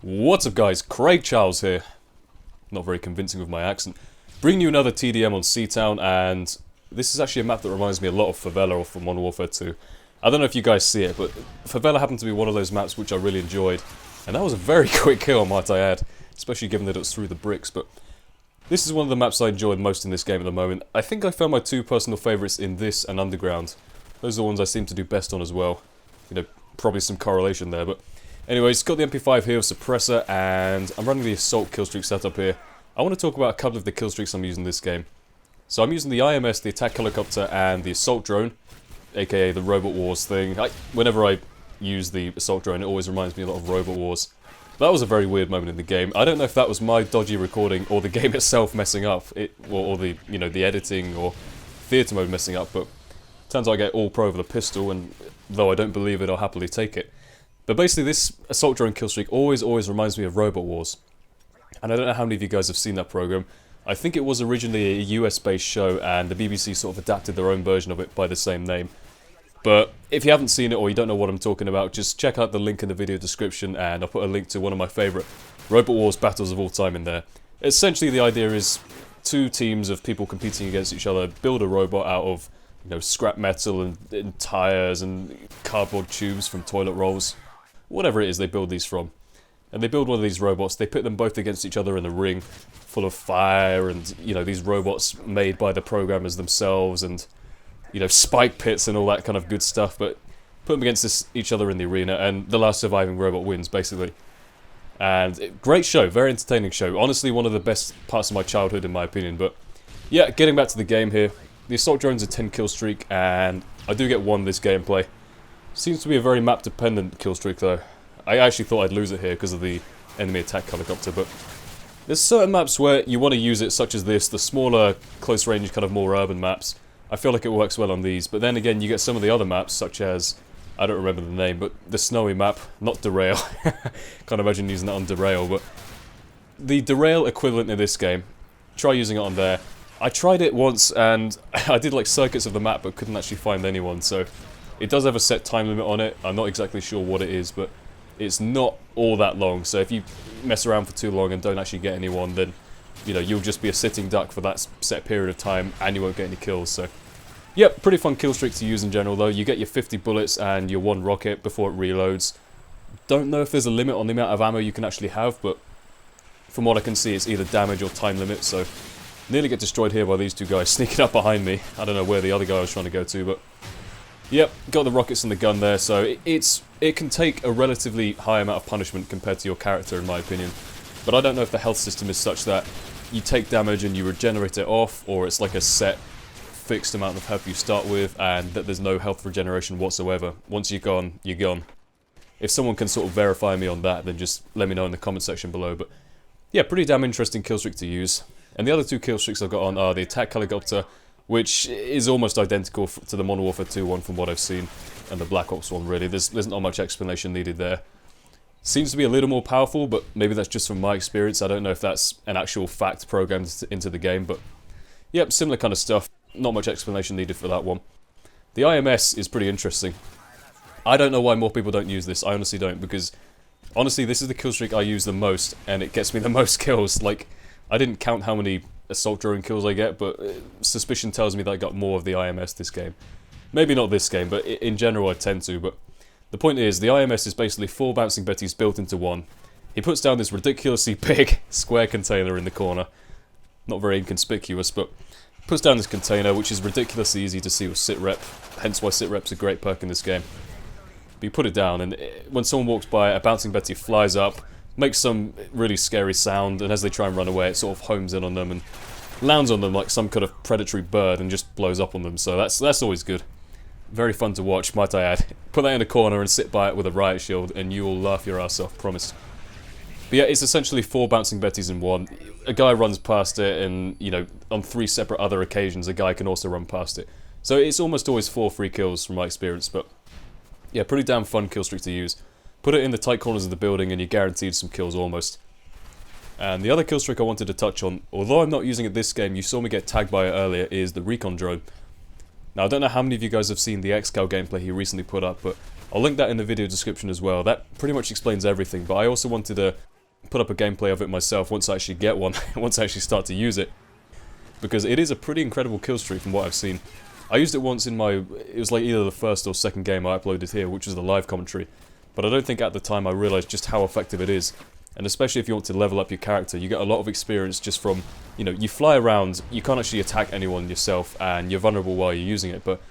What's up guys, Craig Charles here. Not very convincing with my accent. Bringing you another TDM on Seatown, and this is actually a map that reminds me a lot of Favela or from Modern Warfare 2. I don't know if you guys see it, but Favela happened to be one of those maps which I really enjoyed. And that was a very quick kill, might I add, especially given that it was through the bricks. But this is one of the maps I enjoyed most in this game at the moment. I think I found my two personal favourites in this and Underground. Those are the ones I seem to do best on as well. You know, probably some correlation there, but... Anyways, got the MP5 here with Suppressor, and I'm running the Assault killstreak setup here. I want to talk about a couple of the killstreaks I'm using this game. So I'm using the IMS, the Attack Helicopter, and the Assault Drone, aka the Robot Wars thing. Whenever I use the Assault Drone, it always reminds me a lot of Robot Wars. That was a very weird moment in the game. I don't know if that was my dodgy recording or the game itself messing up, or the the editing or theatre mode messing up, but turns out I get all pro over the pistol, and though I don't believe it, I'll happily take it. But basically this Assault Drone killstreak always reminds me of Robot Wars. And I don't know how many of you guys have seen that program. I think it was originally a US-based show, and the BBC sort of adapted their own version of it by the same name. But if you haven't seen it or you don't know what I'm talking about, just check out the link in the video description, and I'll put a link to one of my favourite Robot Wars battles of all time in there. Essentially the idea is two teams of people competing against each other build a robot out of scrap metal and tyres and cardboard tubes from toilet rolls. Whatever it is they build these from. And they build one of these robots, they put them both against each other in a ring, full of fire and, these robots made by the programmers themselves and, spike pits and all that kind of good stuff, but put them against each other in the arena, and the last surviving robot wins, basically. And great show, very entertaining show. Honestly, one of the best parts of my childhood, in my opinion. But yeah, getting back to the game here. The Assault Drone's a 10 kill streak, and I do get one this gameplay. Seems to be a very map-dependent killstreak though. I actually thought I'd lose it here because of the enemy attack helicopter, but there's certain maps where you want to use it, such as this, the smaller, close-range, kind of more urban maps. I feel like it works well on these, but then again you get some of the other maps, such as, I don't remember the name, but the snowy map, not Derail. Can't imagine using that on Derail, but the Derail equivalent in this game, try using it on there. I tried it once and I did like circuits of the map but couldn't actually find anyone, so it does have a set time limit on it. I'm not exactly sure what it is, but it's not all that long, so if you mess around for too long and don't actually get anyone, then you'll just be a sitting duck for that set period of time and you won't get any kills. So yep, pretty fun kill streak to use in general though. You get your 50 bullets and your 1 rocket before it reloads. Don't know if there's a limit on the amount of ammo you can actually have, but from what I can see it's either damage or time limit, so nearly get destroyed here by these two guys sneaking up behind me. I don't know where the other guy was trying to go to, but yep, got the rockets and the gun there, so it can take a relatively high amount of punishment compared to your character, in my opinion. But I don't know if the health system is such that you take damage and you regenerate it off, or it's like a set, fixed amount of health you start with, and that there's no health regeneration whatsoever. Once you're gone, you're gone. If someone can sort of verify me on that, then just let me know in the comment section below. But yeah, pretty damn interesting killstreak to use. And the other two killstreaks I've got on are the Attack Helicopter, which is almost identical to the Modern Warfare 2 one from what I've seen, and the Black Ops one really. There's not much explanation needed there. Seems to be a little more powerful, but maybe that's just from my experience. I don't know if that's an actual fact programmed into the game, but yep, similar kind of stuff. Not much explanation needed for that one. The IMS is pretty interesting. I don't know why more people don't use this, I honestly don't, because honestly this is the killstreak I use the most, and it gets me the most kills. Like, I didn't count how many Assault Drone kills I get, but suspicion tells me that I got more of the IMS this game. Maybe not this game, but in general I tend to. But the point is, the IMS is basically 4 bouncing betties built into one. He puts down this ridiculously big square container in the corner. Not very inconspicuous, but puts down this container, which is ridiculously easy to see with sitrep, hence why sitrep's a great perk in this game. But you put it down, and when someone walks by, a bouncing betty flies up, makes some really scary sound, and as they try and run away, it sort of homes in on them and lands on them like some kind of predatory bird and just blows up on them. So that's always good. Very fun to watch, might I add. Put that in a corner and sit by it with a riot shield, and you will laugh your ass off, promise. But yeah, it's essentially 4 bouncing betties in one. A guy runs past it, and on 3 separate other occasions, a guy can also run past it. So it's almost always 4 free kills from my experience. But yeah, pretty damn fun kill streak to use. Put it in the tight corners of the building and you're guaranteed some kills almost. And the other killstreak I wanted to touch on, although I'm not using it this game, you saw me get tagged by it earlier, is the Recon Drone. Now I don't know how many of you guys have seen the xcal gameplay he recently put up, but I'll link that in the video description as well. That pretty much explains everything, but I also wanted to put up a gameplay of it myself once I actually get one, once I actually start to use it. Because it is a pretty incredible kill streak from what I've seen. I used it once in my, it was like either the first or second game I uploaded here, which was the live commentary. But I don't think at the time I realised just how effective it is. And especially if you want to level up your character, you get a lot of experience just from, you know, you fly around, you can't actually attack anyone yourself, and you're vulnerable while you're using it, but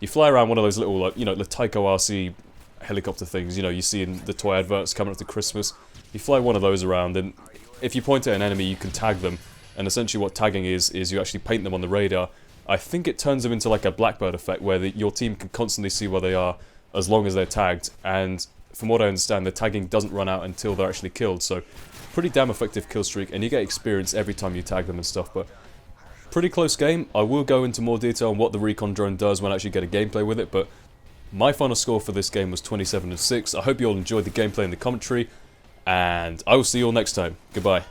you fly around one of those little, like, you know, the Tycho RC helicopter things, you know, you see in the toy adverts coming up to Christmas. You fly one of those around, and if you point at an enemy, you can tag them. And essentially what tagging is you actually paint them on the radar. I think it turns them into like a Blackbird effect, where your team can constantly see where they are as long as they're tagged, and from what I understand, the tagging doesn't run out until they're actually killed, so pretty damn effective kill streak, and you get experience every time you tag them and stuff, but pretty close game. I will go into more detail on what the Recon Drone does when I actually get a gameplay with it, but my final score for this game was 27-6. I hope you all enjoyed the gameplay and the commentary, and I will see you all next time. Goodbye.